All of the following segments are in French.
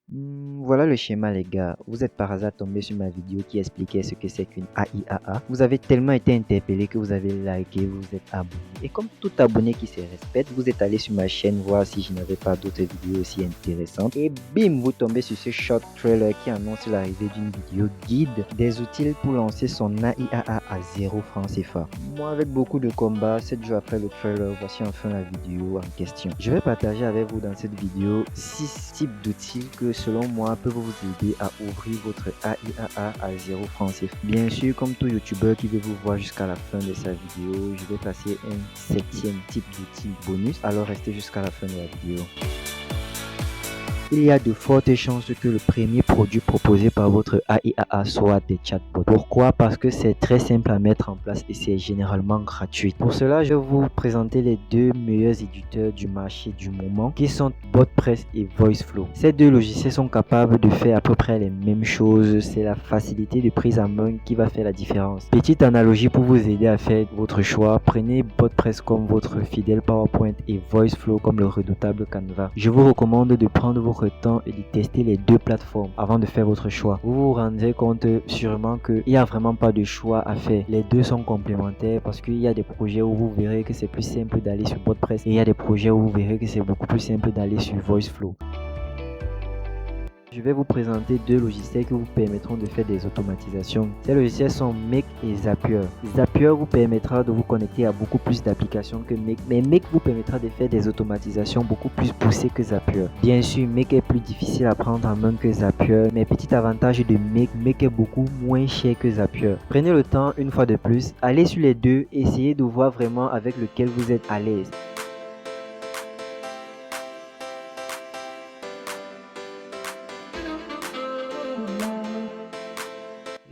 Voilà le schéma les gars, vous êtes par hasard tombé sur ma vidéo qui expliquait ce que c'est qu'une AIAA. Vous avez tellement été interpellé que vous avez liké, vous êtes abonné. Et comme tout abonné qui se respecte, vous êtes allé sur ma chaîne voir si je n'avais pas d'autres vidéos aussi intéressantes. Et bim, vous tombez sur ce short trailer qui annonce l'arrivée d'une vidéo guide des outils pour lancer son AIAA à 0 francs CFA. Moi avec beaucoup de combats, 7 jours après le trailer, voici enfin la vidéo en question. Je vais partager avec vous dans cette vidéo 6 types d'outils que selon moi peuvent vous aider à ouvrir votre AIAA à 0 francs CFA. Bien sûr, comme tout youtubeur qui veut vous voir jusqu'à la fin de sa vidéo, je vais passer un 7e type d'outil bonus, alors restez jusqu'à la fin de la vidéo. Il y a de fortes chances que le premier produit proposé par votre AIAA soit des chatbots. Pourquoi? Parce que c'est très simple à mettre en place et c'est généralement gratuit. Pour cela, je vais vous présenter les deux meilleurs éditeurs du marché du moment qui sont BotPress et VoiceFlow. Ces deux logiciels sont capables de faire à peu près les mêmes choses. C'est la facilité de prise en main qui va faire la différence. Petite analogie pour vous aider à faire votre choix. Prenez BotPress comme votre fidèle PowerPoint et VoiceFlow comme le redoutable Canva. Je vous recommande de prendre votre temps et de tester les deux plateformes avant de faire votre choix. Vous vous rendrez compte sûrement qu'il n'y a vraiment pas de choix à faire. Les deux sont complémentaires parce qu'il y a des projets où vous verrez que c'est plus simple d'aller sur BotPress et il y a des projets où vous verrez que c'est beaucoup plus simple d'aller sur VoiceFlow. Je vais vous présenter deux logiciels qui vous permettront de faire des automatisations. Ces logiciels sont Make et Zapier. Zapier vous permettra de vous connecter à beaucoup plus d'applications que Make, mais Make vous permettra de faire des automatisations beaucoup plus poussées que Zapier. Bien sûr, Make est plus difficile à prendre en main que Zapier, mais petit avantage de Make est beaucoup moins cher que Zapier. Prenez le temps une fois de plus, allez sur les deux, essayez de voir vraiment avec lequel vous êtes à l'aise.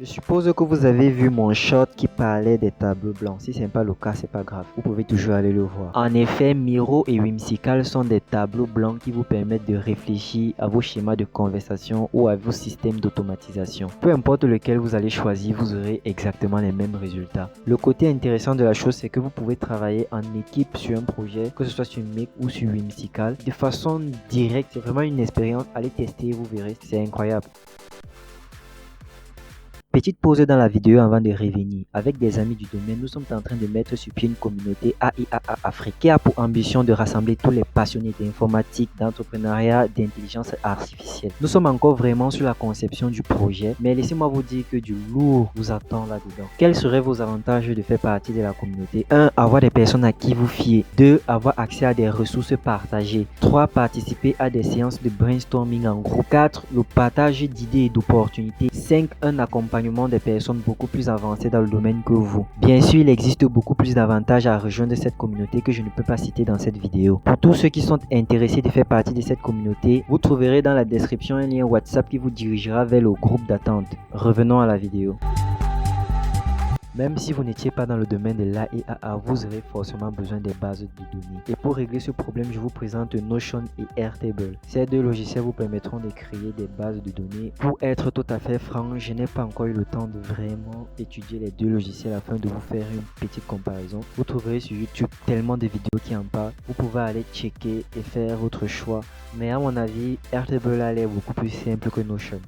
Je suppose que vous avez vu mon short qui parlait des tableaux blancs. Si ce n'est pas le cas, c'est pas grave. Vous pouvez toujours aller le voir. En effet, Miro et Whimsical sont des tableaux blancs qui vous permettent de réfléchir à vos schémas de conversation ou à vos systèmes d'automatisation. Peu importe lequel vous allez choisir, vous aurez exactement les mêmes résultats. Le côté intéressant de la chose, c'est que vous pouvez travailler en équipe sur un projet, que ce soit sur Make ou sur Whimsical, de façon directe. C'est vraiment une expérience. Allez tester, vous verrez, c'est incroyable. Petite pause dans la vidéo avant de revenir. Avec des amis du domaine, nous sommes en train de mettre sur pied une communauté AIAA Afrique qui a pour ambition de rassembler tous les passionnés d'informatique, d'entrepreneuriat, d'intelligence artificielle. Nous sommes encore vraiment sur la conception du projet, mais laissez-moi vous dire que du lourd vous attend là-dedans. Quels seraient vos avantages de faire partie de la communauté? 1. Avoir des personnes à qui vous fiez. 2. Avoir accès à des ressources partagées. 3. Participer à des séances de brainstorming en groupe. 4. Le partage d'idées et d'opportunités. 5. Un accompagnement des personnes beaucoup plus avancées dans le domaine que vous. Bien sûr, il existe beaucoup plus d'avantages à rejoindre cette communauté que je ne peux pas citer dans cette vidéo. Pour tous ceux qui sont intéressés de faire partie de cette communauté, vous trouverez dans la description un lien WhatsApp qui vous dirigera vers le groupe d'attente. Revenons à la vidéo. Même si vous n'étiez pas dans le domaine de l'AIAA, vous aurez forcément besoin des bases de données. Et pour régler ce problème, je vous présente Notion et Airtable. Ces deux logiciels vous permettront de créer des bases de données. Pour être tout à fait franc, je n'ai pas encore eu le temps de vraiment étudier les deux logiciels afin de vous faire une petite comparaison. Vous trouverez sur YouTube tellement de vidéos qui en parlent. Vous pouvez aller checker et faire votre choix. Mais à mon avis, Airtable a l'air beaucoup plus simple que Notion.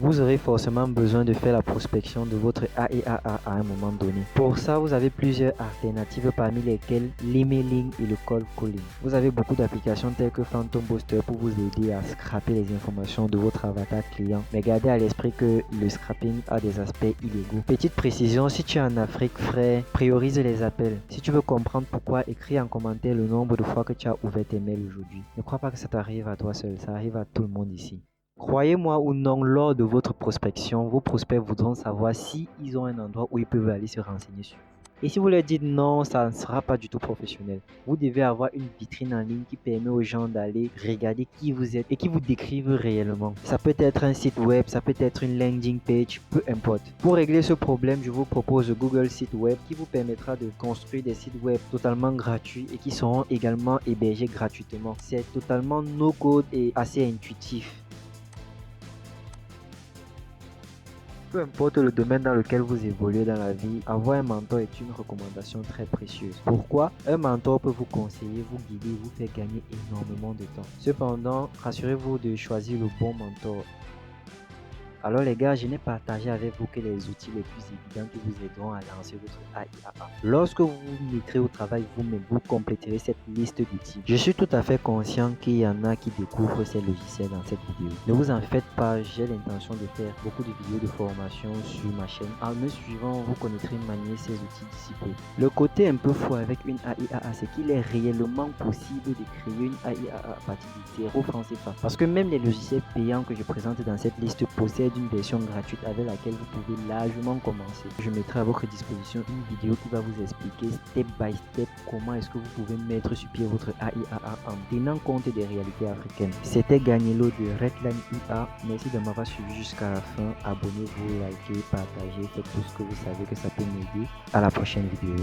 Vous aurez forcément besoin de faire la prospection de votre AIAA à un moment donné. Pour ça, vous avez plusieurs alternatives parmi lesquelles l'emailing et le cold calling. Vous avez beaucoup d'applications telles que Phantom Booster pour vous aider à scraper les informations de votre avatar client. Mais gardez à l'esprit que le scrapping a des aspects illégaux. Petite précision, si tu es en Afrique, frère, priorise les appels. Si tu veux comprendre pourquoi, écris en commentaire le nombre de fois que tu as ouvert tes mails aujourd'hui. Ne crois pas que ça t'arrive à toi seul, ça arrive à tout le monde ici. Croyez-moi ou non, lors de votre prospection, vos prospects voudront savoir si ils ont un endroit où ils peuvent aller se renseigner sur. Et si vous leur dites non, ça ne sera pas du tout professionnel. Vous devez avoir une vitrine en ligne qui permet aux gens d'aller regarder qui vous êtes et qui vous décrivent réellement. Ça peut être un site web, ça peut être une landing page, peu importe. Pour régler ce problème, je vous propose Google Site Web qui vous permettra de construire des sites web totalement gratuits et qui seront également hébergés gratuitement. C'est totalement no-code et assez intuitif. Peu importe le domaine dans lequel vous évoluez dans la vie, avoir un mentor est une recommandation très précieuse. Pourquoi? Un mentor peut vous conseiller, vous guider, vous faire gagner énormément de temps. Cependant, rassurez-vous de choisir le bon mentor. Alors les gars, je n'ai partagé avec vous que les outils les plus évidents qui vous aideront à lancer votre AIAA. Lorsque vous vous mettrez au travail vous-même, vous compléterez cette liste d'outils. Je suis tout à fait conscient qu'il y en a qui découvrent ces logiciels dans cette vidéo. Ne vous en faites pas, j'ai l'intention de faire beaucoup de vidéos de formation sur ma chaîne. En me suivant, vous connaîtrez manier ces outils d'ici peu. Le côté un peu fou avec une AIAA, c'est qu'il est réellement possible de créer une AIAA à partir de 0 francs CFA. Parce que même les logiciels payants que je présente dans cette liste possèdent une version gratuite avec laquelle vous pouvez largement commencer. Je mettrai à votre disposition une vidéo qui va vous expliquer step by step comment est-ce que vous pouvez mettre sur pied votre AIAA en tenant compte des réalités africaines. C'était Gagnelo de Redline IA. Merci de m'avoir suivi jusqu'à la fin. Abonnez-vous, likez, partagez, faites tout ce que vous savez que ça peut m'aider. À la prochaine vidéo.